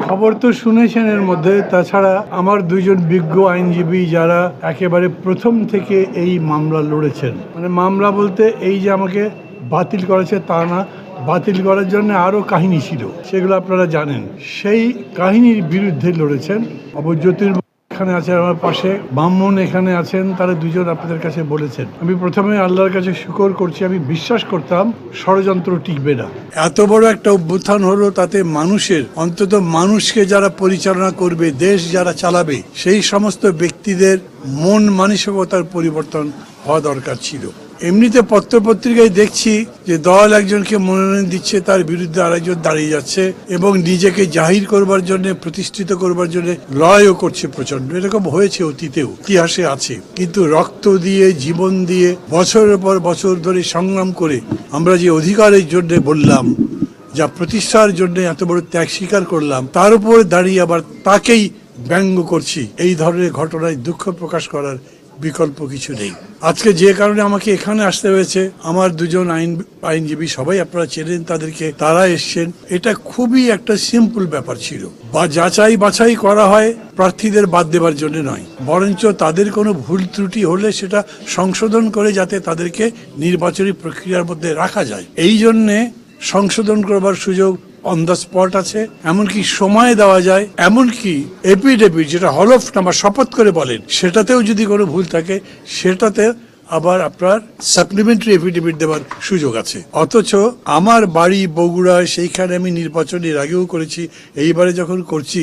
খবর তো শুনেছেন এর মধ্যে। তাছাড়া আমার দুইজন বিজ্ঞ আইনজীবী যারা একেবারে প্রথম থেকে এই মামলা লড়েছেন, মানে মামলা বলতে এই যে আমাকে বাতিল করেছে তা না, বাতিল করার জন্য আরও কাহিনী ছিল, সেগুলো আপনারা জানেন। সেই কাহিনীর বিরুদ্ধে লড়েছেন। জ্যোতির্ময় এখানে আছে আমার পাশে, ব্রাহ্মণ এখানে আছেন, তারা দুজন আপনাদের কাছে বলেছেন। আমি প্রথমে আল্লাহর কাছে শুকর করছি, আমি বিশ্বাস করতাম ষড়যন্ত্র টিকবে না। এত বড় একটা অভ্যুত্থান হলো, তাতে মানুষের, অন্তত মানুষকে যারা পরিচালনা করবে, দেশ যারা চালাবে, সেই সমস্ত ব্যক্তিদের মন মানসিকতার পরিবর্তন হওয়া দরকার ছিল। এমনিতে পত্রপত্রিকায় দেখছি যে দল একজনকে মনোনয়ন দিচ্ছে, তার বিরুদ্ধে আরেকজন দাঁড়িয়ে যাচ্ছে এবং নিজেকে জাহির করবার জন্য, প্রতিষ্ঠিত করবার জন্য লড়াইও করছে প্রচন্ড। এরকম হয়েছে অতীতেও, ইতিহাসে আছে। কিন্তু রক্ত দিয়ে, জীবন দিয়ে, বছরের পর বছর ধরে সংগ্রাম করে আমরা যে অধিকারের জন্য বললাম, যা প্রতিষ্ঠার জন্য এত বড় ত্যাগ স্বীকার করলাম, তার উপর দাঁড়িয়ে আবার তাকেই ব্যঙ্গ করছি, এই ধরনের ঘটনায় দুঃখ প্রকাশ করার বিকল্প কিছু নেই। আজকে যে কারণে আমাকে এখানে আসতে হয়েছে, আমার দুজন আইনজীবী সবাই আপনারা চেনেন তাদেরকে, তারা এসছেন। এটা খুবই একটা সিম্পল ব্যাপার ছিল। বা যাচাই বাছাই করা হয় প্রার্থীদের বাদ দেবার জন্য নয়, বরঞ্চ তাদের কোনো ভুল ত্রুটি হলে সেটা সংশোধন করে যাতে তাদেরকে নির্বাচনী প্রক্রিয়ার মধ্যে রাখা যায়, এই জন্যে সংশোধন করবার সুযোগ অন দ্য স্পট আছে, এমনকি সময় দেওয়া যায়, এমনকি এপিডেভিট যেটা হলফনামা শপথ করে বলেন, সেটাতেও যদি কোনো ভুল থাকে সেটাতে আবার আপনার সাপ্লিমেন্টারি এফিডেভিট দেওয়ার সুযোগ আছে। অথচ আমার বাড়ি বগুড়া, সেইখানে আমি নির্বাচনের আগেও করেছি, এইবারে যখন করছি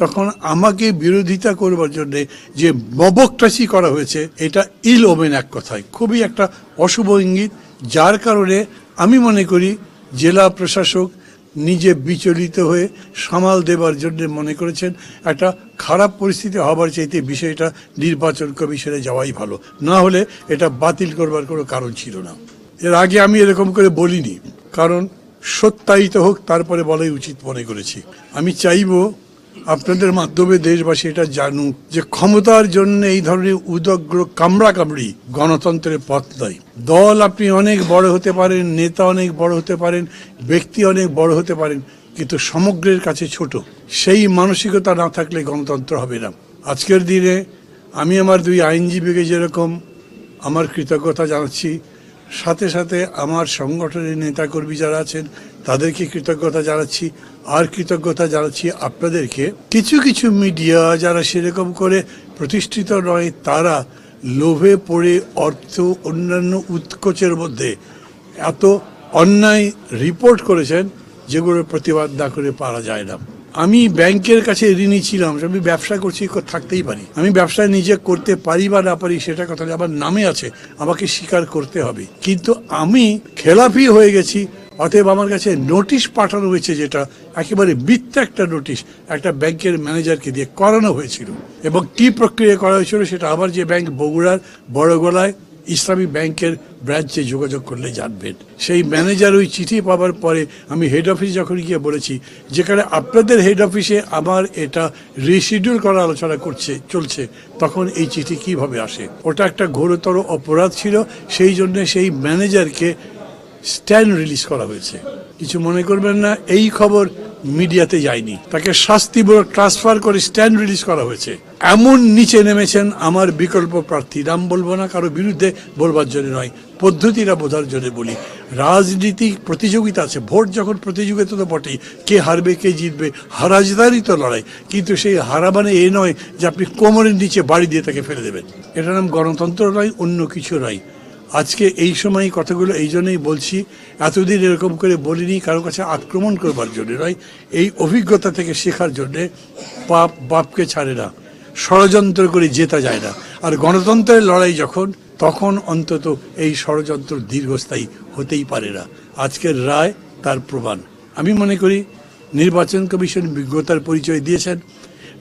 তখন আমাকে বিরোধিতা করবার জন্য যে মবক্রাসি করা হয়েছে, এটা ইল ওমেন, এক কথায় খুবই একটা অশুভ ইঙ্গিত। যার কারণে আমি মনে করি জেলা প্রশাসক নিজে বিচলিত হয়ে সামাল দেবার জন্য মনে করেছেন একটা খারাপ পরিস্থিতি হবার চাইতে বিষয়টা নির্বাচন কমিশনে যাওয়াই ভালো, না হলে এটা বাতিল করবার কোনো কারণ ছিল না। এর আগে আমি এরকম করে বলিনি, কারণ সত্যায়িত হোক তারপরে বলাই উচিত মনে করেছি। আমি চাইব আপনাদের মাধ্যমে দেশবাসী এটা জানুক যে ক্ষমতার জন্য এই ধরনের উদগ্র কামড়াকামড়ি গণতন্ত্রের পথ নয়। দল আপনি অনেক বড় হতে পারেন, নেতা অনেক বড় হতে পারেন, ব্যক্তি অনেক বড় হতে পারেন, কিন্তু সমগ্রের কাছে ছোট। সেই মানসিকতা না থাকলে গণতন্ত্র হবে না। আজকের দিনে আমি আমার দুই আইনজীবীকে যেরকম আমার কৃতজ্ঞতা জানাচ্ছি, সাথে সাথে আমার সংগঠনের নেতাকর্মী যারা আছেন তাদেরকে কৃতজ্ঞতা জানাচ্ছি। আর কৃতজ্ঞতা জানাচ্ছি আপনাদেরকে, কিছু কিছু মিডিয়া যারা সেরকম করে প্রতিষ্ঠিত নয়, তারা লোভে পড়ে অর্থ অন্যান্য উৎকোচের মধ্যে এত অন্যায় রিপোর্ট করেছেন যেগুলোর প্রতিবাদ না করে পারা যায় না। আমি ব্যাংকের কাছে ঋণী ছিলাম, আমি ব্যবসা করছি, থাকতেই পারি। আমি ব্যবসা নিজে করতে পারি বা না পারি সেটা কথা আমার নামে আছে, আমাকে স্বীকার করতে হবে। কিন্তু আমি খেলাপি হয়ে গেছি, অতএব আমার কাছে নোটিশ পাঠানো হয়েছে, যেটা একেবারে মিথ্যা একটা নোটিশ একটা ব্যাংকের ম্যানেজারকে দিয়ে করানো হয়েছিল। এবং কি প্রক্রিয়া করা হয়েছিল সেটা আবার যে ব্যাংক বগুড়ার বড়গোলায় ইসলামী ব্যাংকের ব্রাঞ্চে যোগাযোগ করলে জানবেন। সেই ম্যানেজার ওই চিঠি পাওয়ার পরে আমি হেড অফিস যখন গিয়ে বলেছি, যেখানে আপনাদের হেড অফিসে আমার এটা রিশিডিউল করার আলোচনা চলছে, তখন এই চিঠি কিভাবে আসে? ওটা একটা ঘোরতর অপরাধ ছিল, সেই জন্য সেই ম্যানেজারকে স্ট্যান্ড রিলিজ করা হয়েছে। কিছু মনে করবেন না, এই খবর মিডিয়াতে যায়নি, তাকে শাস্তিমূলক ট্রান্সফার করে স্ট্যান্ড রিলিজ করা হয়েছে। এমন নিচে নেমেছেন আমার বিকল্প প্রার্থী, নাম বলবো না, কারো বিরুদ্ধে বলবার জন্য নয়, পদ্ধতিটা বোঝার জন্য বলি। রাজনীতিক প্রতিযোগিতা আছে, ভোট যখন প্রতিযোগিতা তো বটেই, কে হারবে কে জিতবে, হারাজদারই তো লড়াই। কিন্তু সেই হারা মানে এ নয় যে আপনি কোমরের নিচে বাড়ি দিয়ে তাকে ফেলে দেবেন। এটার নাম গণতন্ত্র নয়, অন্য কিছু নয়। আজকে এই সময় কথাগুলো এই জন্যই বলছি, এতদিন এরকম করে বলিনি কারো কাছে আক্রমণ করবার জন্য নয়, এই অভিজ্ঞতা থেকে শেখার জন্যে। পাপ বাপকে ছাড়ে না, ষড়যন্ত্র করে জেতা যায় না। আর গণতন্ত্রের লড়াই যখন, তখন অন্তত এই ষড়যন্ত্র দীর্ঘস্থায়ী হতেই পারে না। আজকের রায় তার প্রমাণ। আমি মনে করি নির্বাচন কমিশন বিজ্ঞতার পরিচয় দিয়েছেন।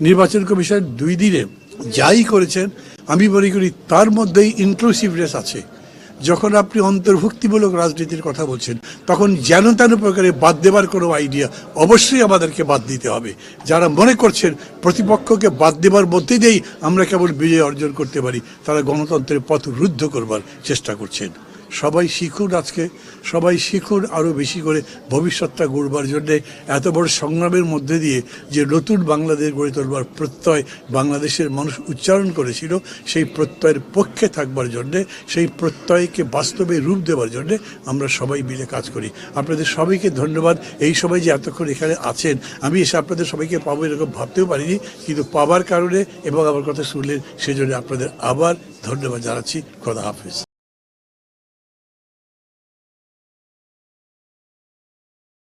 নির্বাচন কমিশন 2 দিনে যাই করেছেন, আমি মনে করি তার মধ্যেই ইনক্লুসিভনেস আছে। যখন আপনি অন্তর্ভুক্তিমূলক রাজনীতির কথা বলছেন, তখন যেন তেন প্রকারে বাদ দেবার কোনো আইডিয়া অবশ্যই আমাদেরকে বাদ দিতে হবে। যারা মনে করছেন প্রতিপক্ষকে বাদ দেবার মধ্যে দিয়েই আমরা কেবল বিজয় অর্জন করতে পারি, তারা গণতন্ত্রের পথ রুদ্ধ করবার চেষ্টা করছেন। সবাই শিখুন, আজকে সবাই শিখুন আরও বেশি করে ভবিষ্যৎটা গড়বার জন্যে। এত বড় সংগ্রামের মধ্যে দিয়ে যে নতুন বাংলাদেশ গড়ে তোলবার প্রত্যয় বাংলাদেশের মানুষ উচ্চারণ করেছিল, সেই প্রত্যয়ের পক্ষে থাকবার জন্যে, সেই প্রত্যয়কে বাস্তবে রূপ দেওয়ার জন্যে আমরা সবাই মিলে কাজ করি। আপনাদের সবাইকে ধন্যবাদ। এই সবাই যে এতক্ষণ এখানে আছেন, আমি এসে আপনাদের সবাইকে পাবো এরকম ভাবতেও পারিনি, কিন্তু পাবার কারণে এবং আমার কথা শুনলেন সেজন্য আপনাদের আবার ধন্যবাদ জানাচ্ছি। খোদা হাফেজ।